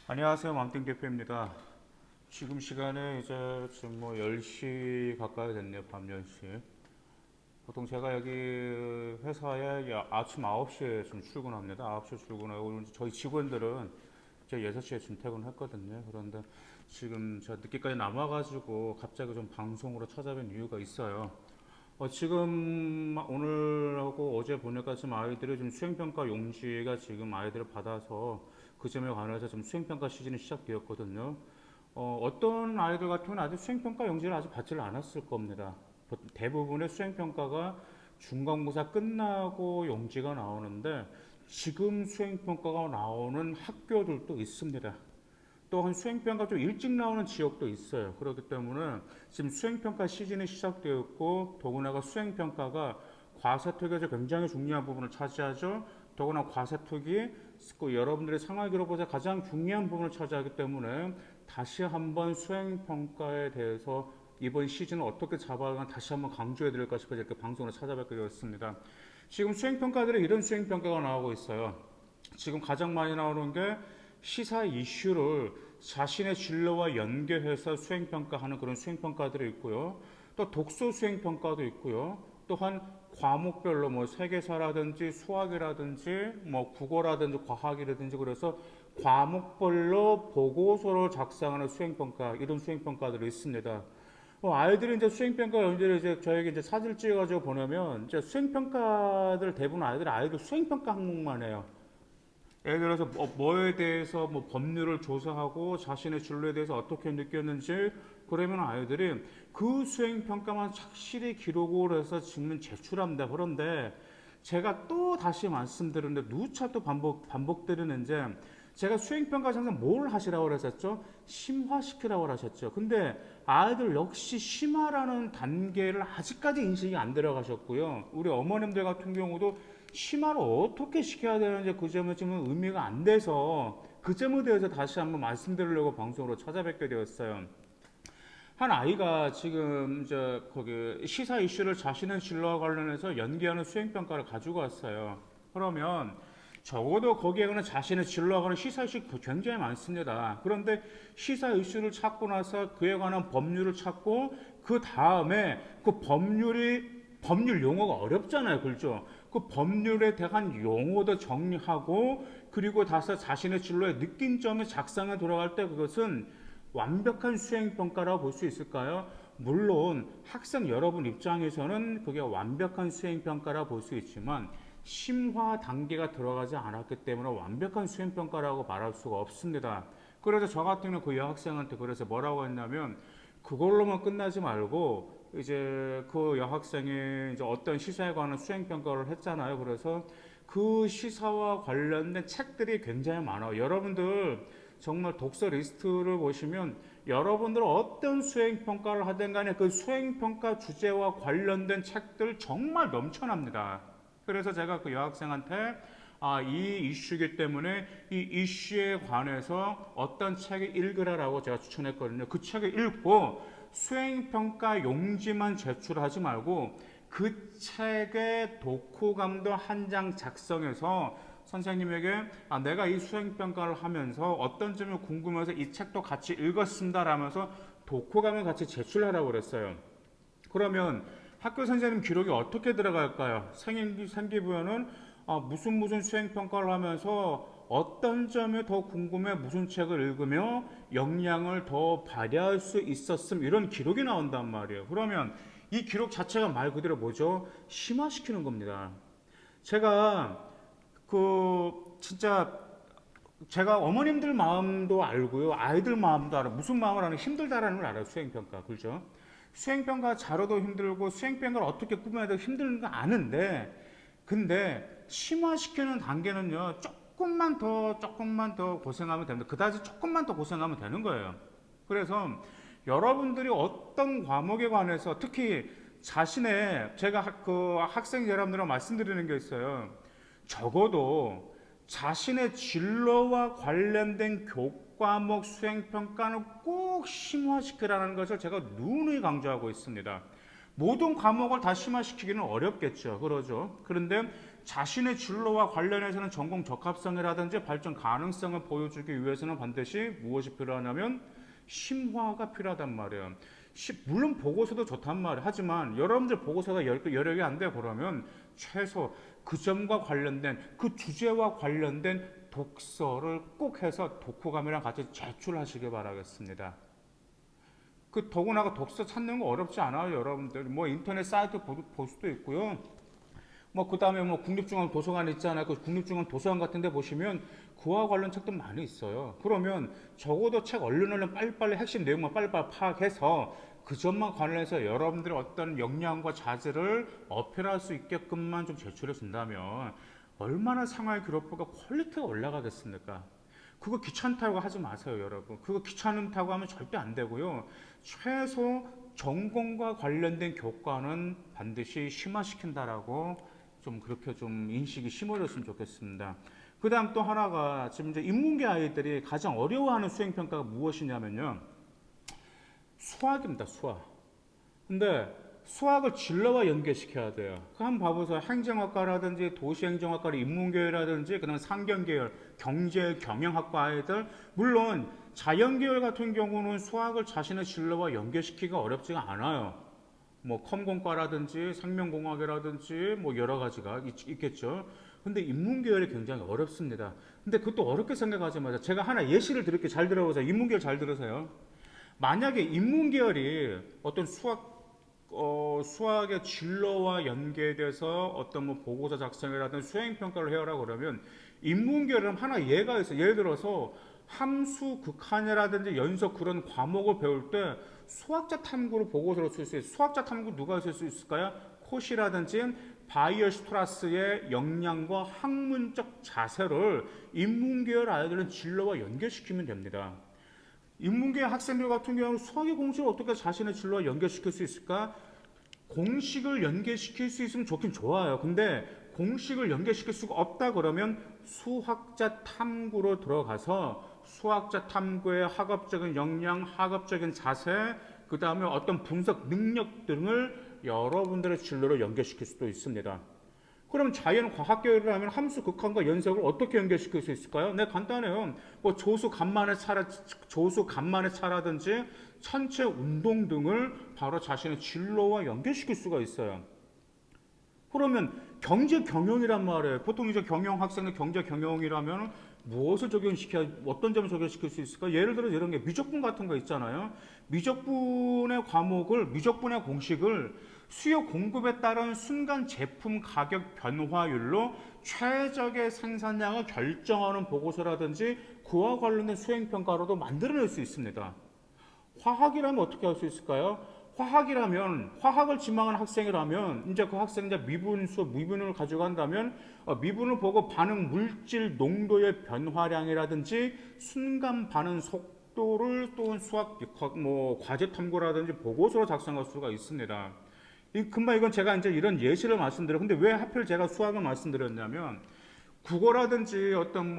안녕하세요. 맘띵 대표입니다. 지금 시간에 이제 지금 뭐 10시 가까이 됐네요. 밤 10시. 보통 제가 여기 회사에 아침 9시에 좀 출근합니다. 9시에 출근하고 오늘 저희 직원들은 이제 6시에 좀 퇴근했거든요. 그런데 지금 제가 늦게까지 남아가지고 갑자기 좀 방송으로 찾아뵌 이유가 있어요. 지금 오늘하고 어제 보니까 지금 아이들이 좀 수행평가 용지가 지금 아이들을 받아서 그 점에 관해서 좀 수행평가 시즌이 시작되었거든요. 어떤 아이들 같은 경우는 아직 수행평가 용지를 아직 받지를 않았을 겁니다. 대부분의 수행평가가 중간고사 끝나고 용지가 나오는데 지금 수행평가가 나오는 학교들도 있습니다. 또한 수행평가 좀 일찍 나오는 지역도 있어요. 그렇기 때문에 지금 수행평가 시즌이 시작되었고 더구나가 수행평가가 과세특위에서 굉장히 중요한 부분을 차지하죠. 더구나 과세특위 여러분들의 생활기록에서 가장 중요한 부분을 차지하기 때문에 다시 한번 수행평가에 대해서 이번 시즌을 어떻게 잡아가나 다시 한번 강조해 드릴까 싶어서 이렇게 방송을 찾아뵙게 되었습니다. 지금 수행평가들이 이런 수행평가가 나오고 있어요. 지금 가장 많이 나오는 게 시사 이슈를 자신의 진로와 연계해서 수행평가하는 그런 수행평가들이 있고요. 또 독서 수행평가도 있고요. 또한 과목별로 뭐 세계사라든지 수학이라든지 뭐 국어라든지 과학이라든지 그래서 과목별로 보고서를 작성하는 수행평가 이런 수행평가들이 있습니다. 아이들이 이제 수행평가 연재를 이제 저에게 이제 사진을 찍어가지고 보내면 이제 수행평가들 대부분 아이들 수행평가 항목만 해요. 예를 들어서 뭐에 대해서 뭐 법률을 조사하고 자신의 진로에 대해서 어떻게 느꼈는지 그러면 아이들이 그 수행 평가만 착실히 기록을 해서 증명 제출합니다. 그런데 제가 또 다시 말씀드리는데 누차 또 반복드리는데 제가 수행평가 장면 뭘 하시라고 하셨죠? 심화시키라고 하셨죠. 근데 아이들 역시 심화라는 단계를 아직까지 인식이 안 들어가셨고요. 우리 어머님들 같은 경우도 심화를 어떻게 시켜야 되는지 그 점은 지금 의미가 안 돼서 그 점에 대해서 다시 한번 말씀드리려고 방송으로 찾아뵙게 되었어요. 한 아이가 지금 이제 거기 시사 이슈를 자신의 진로와 관련해서 연기하는 수행평가를 가지고 왔어요. 그러면 적어도 거기에 관한 자신의 진로와 관한 시사 이슈 굉장히 많습니다. 그런데 시사 이슈를 찾고 나서 그에 관한 법률을 찾고 그 다음에 그 법률 용어가 어렵잖아요. 그렇죠? 그 법률에 대한 용어도 정리하고 그리고 다시 자신의 진로에 느낀 점을 작성해 들어갈 때 그것은 완벽한 수행평가라고 볼 수 있을까요? 물론 학생 여러분 입장에서는 그게 완벽한 수행평가라고 볼 수 있지만 심화 단계가 들어가지 않았기 때문에 완벽한 수행평가라고 말할 수가 없습니다. 그래서 저 같은 경우는 그 여학생한테 그래서 뭐라고 했냐면 그걸로만 끝나지 말고 이제 그 여학생이 이제 어떤 시사에 관한 수행평가를 했잖아요. 그래서 그 시사와 관련된 책들이 굉장히 많아요. 여러분들 정말 독서 리스트를 보시면 여러분들 어떤 수행평가를 하든 간에 그 수행평가 주제와 관련된 책들 정말 넘쳐납니다. 그래서 제가 그 여학생한테 이 이슈이기 때문에 이 이슈에 관해서 어떤 책을 읽으라라고 제가 추천했거든요. 그 책을 읽고 수행평가 용지만 제출하지 말고 그 책의 독후감도 한 장 작성해서 선생님에게 내가 이 수행평가를 하면서 어떤 점이 궁금해서 이 책도 같이 읽었습니다 라면서 독후감을 같이 제출하라고 그랬어요. 그러면 학교 선생님 기록이 어떻게 들어갈까요? 생기부여는 무슨 수행평가를 하면서 어떤 점이 더 궁금해 무슨 책을 읽으며 역량을 더 발휘할 수 있었음 이런 기록이 나온단 말이에요. 그러면 이 기록 자체가 말 그대로 뭐죠? 심화시키는 겁니다. 제가 진짜 제가 어머님들 마음도 알고요. 아이들 마음도 알아요. 무슨 마음을 하는 힘들다라는 걸 알아요. 수행평가. 그렇죠? 수행평가 자료도 힘들고 수행평가를 어떻게 꾸며야 되고 힘든 거 아는데 근데 심화시키는 단계는요. 조금만 더 고생하면 됩니다. 그다지 조금만 더 고생하면 되는 거예요. 그래서 여러분들이 어떤 과목에 관해서 특히 자신의 제가 그 학생 여러분들하고 말씀드리는 게 있어요. 적어도 자신의 진로와 관련된 교과목 수행평가는 꼭 심화시키라는 것을 제가 누누이 강조하고 있습니다. 모든 과목을 다 심화시키기는 어렵겠죠. 그러죠. 그런데 자신의 진로와 관련해서는 전공 적합성이라든지 발전 가능성을 보여주기 위해서는 반드시 무엇이 필요하냐면 심화가 필요하단 말이에요. 물론 보고서도 좋단 말이에요. 하지만 여러분들 보고서가 여력이 안 돼 그러면 최소 그 점과 관련된 그 주제와 관련된 독서를 꼭 해서 독후감이랑 같이 제출하시길 바라겠습니다. 그 더구나 독서 찾는 거 어렵지 않아요, 여러분들. 뭐 인터넷 사이트 볼 수도 있고요. 뭐 그다음에 뭐 국립중앙도서관 있잖아요. 그 국립중앙도서관 같은 데 보시면 그와 관련 책도 많이 있어요. 그러면 적어도 책 얼른 빨리빨리 핵심 내용만 빨리빨리 파악해서 그 점만 관련해서 여러분들의 어떤 역량과 자질을 어필할 수 있게끔만 좀 제출해 준다면 얼마나 상하이 기록부가 퀄리티가 올라가겠습니까? 그거 귀찮다고 하지 마세요, 여러분. 그거 귀찮다고 하면 절대 안 되고요. 최소 전공과 관련된 교과는 반드시 심화시킨다라고 좀 그렇게 좀 인식이 심어졌으면 좋겠습니다. 그 다음 또 하나가 지금 이제 인문계 아이들이 가장 어려워하는 수행평가가 무엇이냐면요. 수학입니다, 수학. 근데 수학을 진로와 연계시켜야 돼요. 그 한번 봐보세요. 행정학과라든지 도시행정학과를 인문계열이라든지 그다음 상경계열, 경제, 경영학과 아이들 물론 자연계열 같은 경우는 수학을 자신의 진로와 연계시키기가 어렵지가 않아요. 뭐 컴공과라든지 생명공학이라든지 뭐 여러 가지가 있겠죠. 근데 인문계열이 굉장히 어렵습니다. 근데 그것도 어렵게 생각하지 마세요. 제가 하나 예시를 드릴게요. 잘 들어보세요. 인문계열 잘 들으세요. 만약에 인문계열이 어떤 수학의 진로와 연계돼서 어떤 뭐 보고서 작성이라든지 수행평가를 해오라 그러면 인문계열은 하나 예가 있어요. 예를 들어서 함수, 극한이라든지 연속 그런 과목을 배울 때 수학자 탐구로 보고서를 쓸 수 있어요. 수학자 탐구 누가 쓸 수 있을까요? 콧이라든지 바이어슈트라스의 역량과 학문적 자세를 인문계열 아이들은 진로와 연결시키면 됩니다. 인문계 학생들 같은 경우는 수학의 공식을 어떻게 자신의 진로와 연결시킬 수 있을까? 공식을 연계시킬 수 있으면 좋긴 좋아요. 근데 공식을 연계시킬 수가 없다 그러면 수학자 탐구로 들어가서 수학자 탐구의 학업적인 역량, 학업적인 자세, 그 다음에 어떤 분석 능력 등을 여러분들의 진로로 연계시킬 수도 있습니다. 그럼 자연과학계열이라면 함수, 극한과 연속을 어떻게 연결시킬 수 있을까요? 네, 간단해요. 뭐 조수 간만의 차라든지 천체 운동 등을 바로 자신의 진로와 연결시킬 수가 있어요. 그러면 경제 경영이란 말이에요. 보통 이제 경영 학생은 경제 경영이라면 무엇을 어떤 점을 적용시킬 수 있을까? 예를 들어 이런 게 미적분 같은 거 있잖아요. 미적분의 공식을 수요 공급에 따른 순간 제품 가격 변화율로 최적의 생산량을 결정하는 보고서라든지 그와 관련된 수행평가로도 만들어낼 수 있습니다. 화학이라면 어떻게 할 수 있을까요? 화학을 지망하는 학생이라면 이제 그 학생이 미분을 가져간다면 미분을 보고 반응 물질 농도의 변화량이라든지 순간 반응 속도를 또 수학 과제 탐구라든지 보고서로 작성할 수가 있습니다. 금방 이건 제가 이제 이런 예시를 말씀드려요. 근데 왜 하필 제가 수학을 말씀드렸냐면 국어라든지 어떤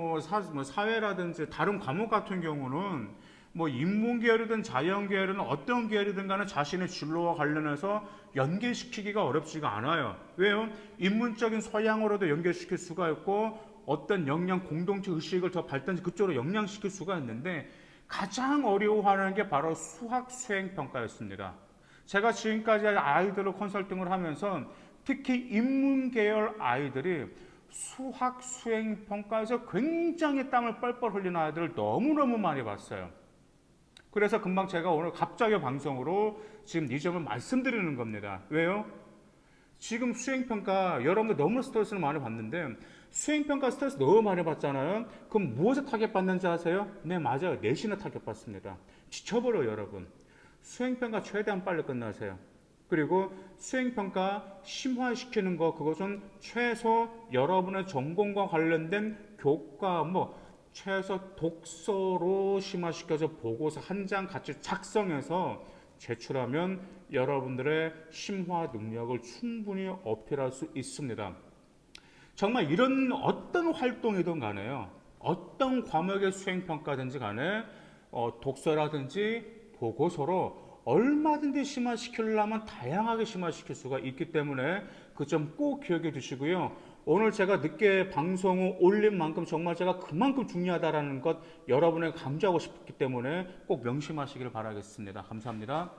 사회라든지 다른 과목 같은 경우는 뭐 인문계열이든 자연계열이든 어떤 계열이든 간에 자신의 진로와 관련해서 연계시키기가 어렵지가 않아요. 왜요? 인문적인 소양으로도 연계시킬 수가 있고 어떤 역량 공동체 의식을 더 발전 그쪽으로 역량시킬 수가 있는데 가장 어려워하는 게 바로 수학 수행평가였습니다. 제가 지금까지 아이들을 컨설팅을 하면서 특히 인문계열 아이들이 수학 수행평가에서 굉장히 땀을 뻘뻘 흘리는 아이들을 너무너무 많이 봤어요. 그래서 금방 제가 오늘 갑자기 방송으로 지금 이 점을 말씀드리는 겁니다. 왜요? 지금 수행평가 여러분들 너무 스트레스를 많이 받는데 수행평가 스트레스 너무 많이 받잖아요. 그럼 무엇에 타격받는지 아세요? 네, 맞아요. 내신에 타격받습니다. 지쳐버려요, 여러분. 수행평가 최대한 빨리 끝나세요. 그리고 수행평가 심화시키는 거 그것은 최소 여러분의 전공과 관련된 교과 최소 독서로 심화시켜서 보고서 한 장 같이 작성해서 제출하면 여러분들의 심화 능력을 충분히 어필할 수 있습니다. 정말 이런 어떤 활동이든 간에요. 어떤 과목의 수행평가든지 간에 독서라든지 보고서로 얼마든지 심화시키려면 다양하게 심화시킬 수가 있기 때문에 그 점 꼭 기억해 두시고요. 오늘 제가 늦게 방송을 올린 만큼 정말 제가 그만큼 중요하다라는 것 여러분에게 강조하고 싶기 때문에 꼭 명심하시길 바라겠습니다. 감사합니다.